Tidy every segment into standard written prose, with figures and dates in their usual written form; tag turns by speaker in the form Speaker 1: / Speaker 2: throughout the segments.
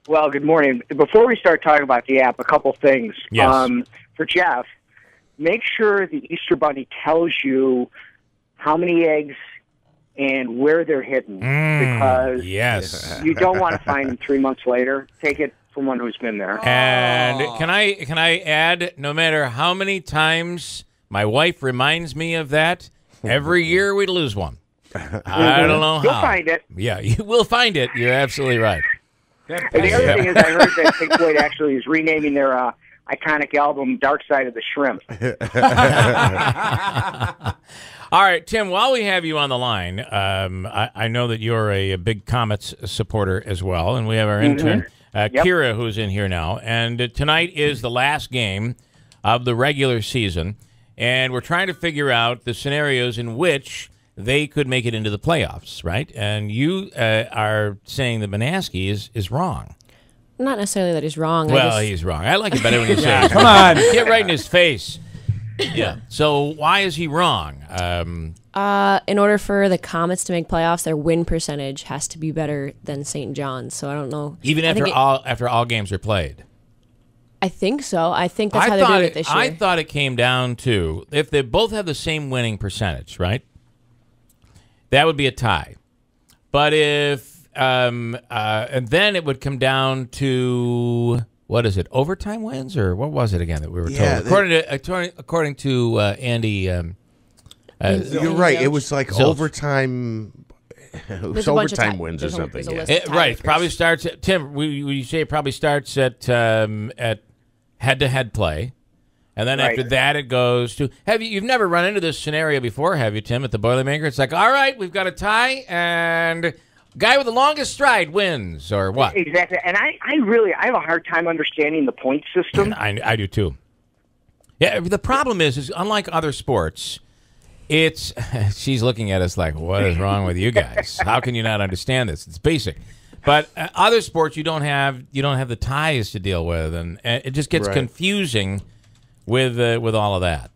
Speaker 1: Well, good morning. Before we start talking about the app, a couple things.
Speaker 2: Yes.
Speaker 1: For Jeff, make sure the Easter Bunny tells you how many eggs and where they're hidden, because you don't want to find them 3 months later. Take it from one who's been there.
Speaker 2: And can I add, no matter how many times my wife reminds me of that, every year we lose one. I don't know how.
Speaker 1: You'll find it.
Speaker 2: Yeah, you will find it. You're absolutely right.
Speaker 1: And the other thing is, I heard that Pink Floyd actually is renaming their iconic album Dark Side of the Shrimp.
Speaker 2: All right, Tim, while we have you on the line, I know that you're a big Comets supporter as well, and we have our intern, Kira, who's in here now. And tonight is the last game of the regular season, and we're trying to figure out the scenarios in which they could make it into the playoffs, right? And you are saying that Manaski is wrong.
Speaker 3: Not necessarily that he's wrong.
Speaker 2: Well, he's wrong. I like it better when you say
Speaker 4: Come on.
Speaker 2: Get right in his face. Yeah. So why is he wrong?
Speaker 3: In order for the Comets to make playoffs, their win percentage has to be better than St. John's. So I don't know.
Speaker 2: Even after all games are played.
Speaker 3: I think so. I think that's how they're doing it this year.
Speaker 2: I thought it came down to if they both have the same winning percentage, right? That would be a tie. But if and then it would come down to. What is it? Overtime wins, or what was it again that we were told? According to Andy,
Speaker 4: you're right. It was like overtime. It was overtime wins or something.
Speaker 2: Right. It probably starts. Tim, you say it probably starts at head-to-head play, and then after that it goes to. You've never run into this scenario before, have you, Tim? At the Boilermaker, it's like, all right, we've got a tie, and guy with the longest stride wins, or what?
Speaker 1: Exactly. And I have a hard time understanding the point system.
Speaker 2: I do too. Yeah, the problem is unlike other sports, she's looking at us like, what is wrong with you guys? How can you not understand this? It's basic. But other sports, you don't have the ties to deal with, and it just gets confusing with all of that.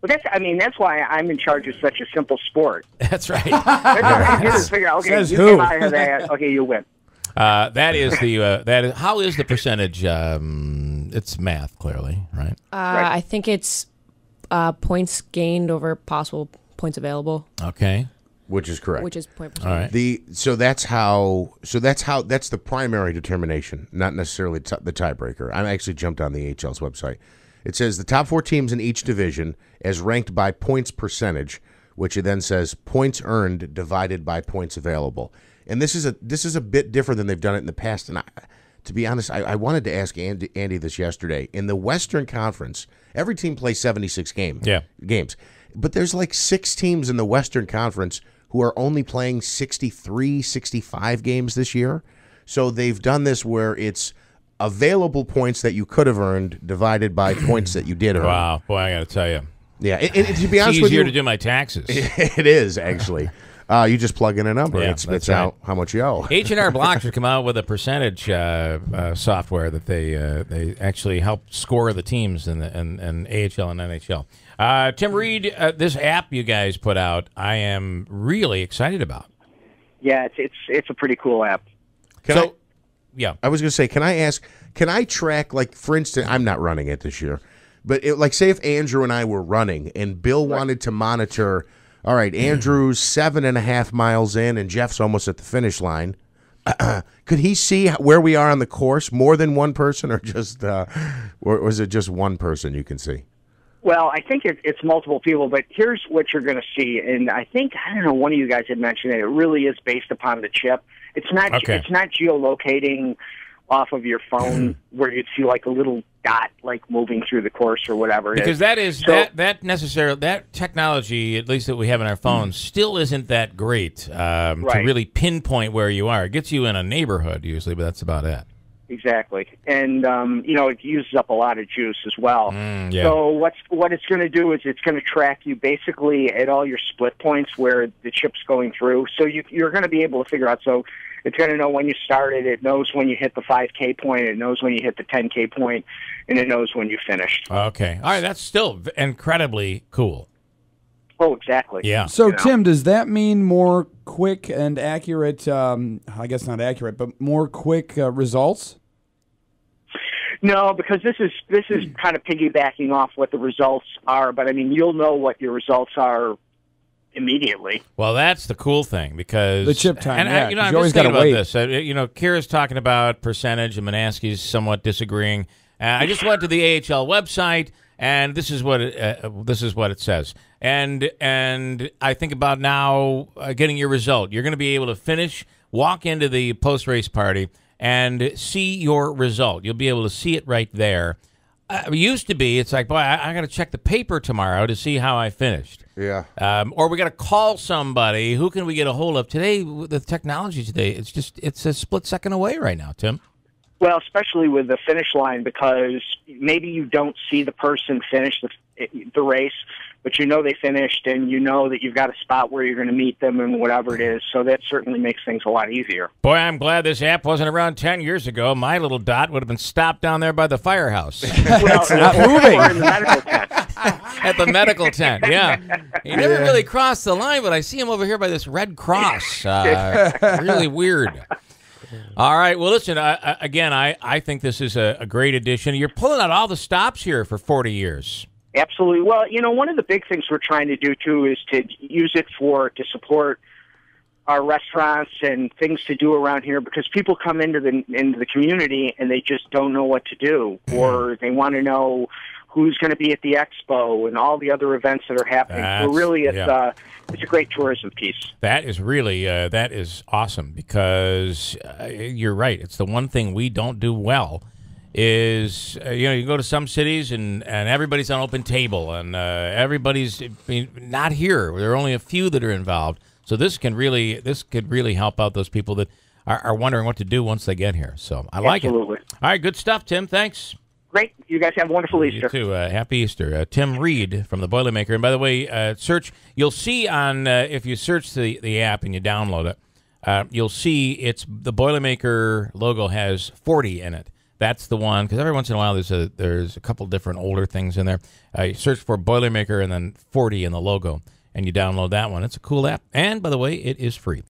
Speaker 1: But that's why I'm in charge of such a simple sport.
Speaker 2: That's right.
Speaker 1: That's what I do is figure out, okay, you came out of that, okay, you win.
Speaker 2: That is how is the percentage? It's math, clearly, right?
Speaker 3: I think it's points gained over possible points available.
Speaker 2: Okay,
Speaker 4: which is correct.
Speaker 3: Which is point percentage.
Speaker 2: All right.
Speaker 4: That's the primary determination, not necessarily the tiebreaker. I actually jumped on the HL's website. It says the top 4 teams in each division as ranked by points percentage, which it then says points earned divided by points available. And this is a bit different than they've done it in the past. And to be honest, I wanted to ask Andy this yesterday. In the Western Conference, every team plays 76 games. But there's like 6 teams in the Western Conference who are only playing 63, 65 games this year. So they've done this where it's available points that you could have earned divided by points that you did earn.
Speaker 2: Wow, boy, I got to tell you.
Speaker 4: Yeah, and to be honest
Speaker 2: it's
Speaker 4: with you,
Speaker 2: easier to do my taxes.
Speaker 4: It is actually. You just plug in a number and it spits out how much you owe.
Speaker 2: H&R Block should come out with a percentage software that they actually help score the teams in AHL and NHL. Tim Reed, this app you guys put out, I am really excited about.
Speaker 1: Yeah, it's a pretty cool app.
Speaker 2: Yeah.
Speaker 4: I was going to say, can I track, like, for instance, I'm not running it this year, but say if Andrew and I were running and Bill wanted to monitor, all right, Andrew's 7.5 miles in and Jeff's almost at the finish line, could he see where we are on the course, more than one person, or just, or was it just one person you can see?
Speaker 1: Well, I think it's multiple people, but here's what you're going to see, and I don't know, one of you guys had mentioned it. It really is based upon the chip. It's not geolocating off of your phone where you'd see like a little dot like moving through the course or whatever.
Speaker 2: Because that technology, at least that we have in our phones, still isn't that great to really pinpoint where you are. It gets you in a neighborhood usually, but that's about it.
Speaker 1: Exactly, and it uses up a lot of juice as well. So what it's going to do is it's going to track you basically at all your split points where the chip's going through. So you're going to be able to figure out. So it's going to know when you started. It knows when you hit the 5K point. It knows when you hit the 10K point, and it knows when you finished.
Speaker 2: Okay, all right, that's still incredibly cool.
Speaker 1: Oh, exactly.
Speaker 2: Yeah.
Speaker 5: So, Tim, does that mean more quick and accurate, I guess not accurate, but more quick results?
Speaker 1: No, because this is kind of piggybacking off what the results are, but I mean, you'll know what your results are immediately.
Speaker 2: Well, that's the cool thing, because
Speaker 5: the chip time.
Speaker 2: And
Speaker 5: you
Speaker 2: I'm
Speaker 5: always
Speaker 2: just thinking
Speaker 5: got to
Speaker 2: about
Speaker 5: wait.
Speaker 2: this. Kira's talking about percentage, and Manaski's somewhat disagreeing. I just went to the AHL website, and this is what it says. And I think about now getting your result. You're going to be able to walk into the post race party and see your result. You'll be able to see it right there. It used to be, it's like, boy, I got to check the paper tomorrow to see how I finished.
Speaker 4: Yeah.
Speaker 2: Or we got to call somebody. Who can we get a hold of today? The technology today, it's a split second away right now, Tim.
Speaker 1: Well, especially with the finish line, because maybe you don't see the person finish the race, but you know they finished, and you know that you've got a spot where you're going to meet them and whatever it is. So that certainly makes things a lot easier.
Speaker 2: Boy, I'm glad this app wasn't around 10 years ago. My little dot would have been stopped down there by the firehouse.
Speaker 1: Well,
Speaker 5: it's not moving.
Speaker 1: Or in the medical tent.
Speaker 2: At the medical tent, yeah. He never really crossed the line, but I see him over here by this red cross. Really weird. All right. Well, listen, again, I think this is a great addition. You're pulling out all the stops here for 40 years.
Speaker 1: Absolutely. Well, one of the big things we're trying to do, too, is to use it to support our restaurants and things to do around here, because people come into the community and they just don't know what to do, or they want to know who's going to be at the expo and all the other events that are happening. So really, it's a great tourism piece.
Speaker 2: That is really that is awesome, because you're right. It's the one thing we don't do well. Is you go to some cities and everybody's on open table, and everybody's not here. There are only a few that are involved. So this could really help out those people that are wondering what to do once they get here. So I like it. All right, good stuff, Tim. Thanks.
Speaker 1: Great. You guys have a wonderful Easter.
Speaker 2: You too. Happy Easter. Tim Reed from the Boilermaker. And by the way, you'll see on if you search the app and you download it, you'll see the Boilermaker logo has 40 in it. That's the one, because every once in a while there's a couple different older things in there. You search for Boilermaker and then 40 in the logo, and you download that one. It's a cool app. And by the way, it is free.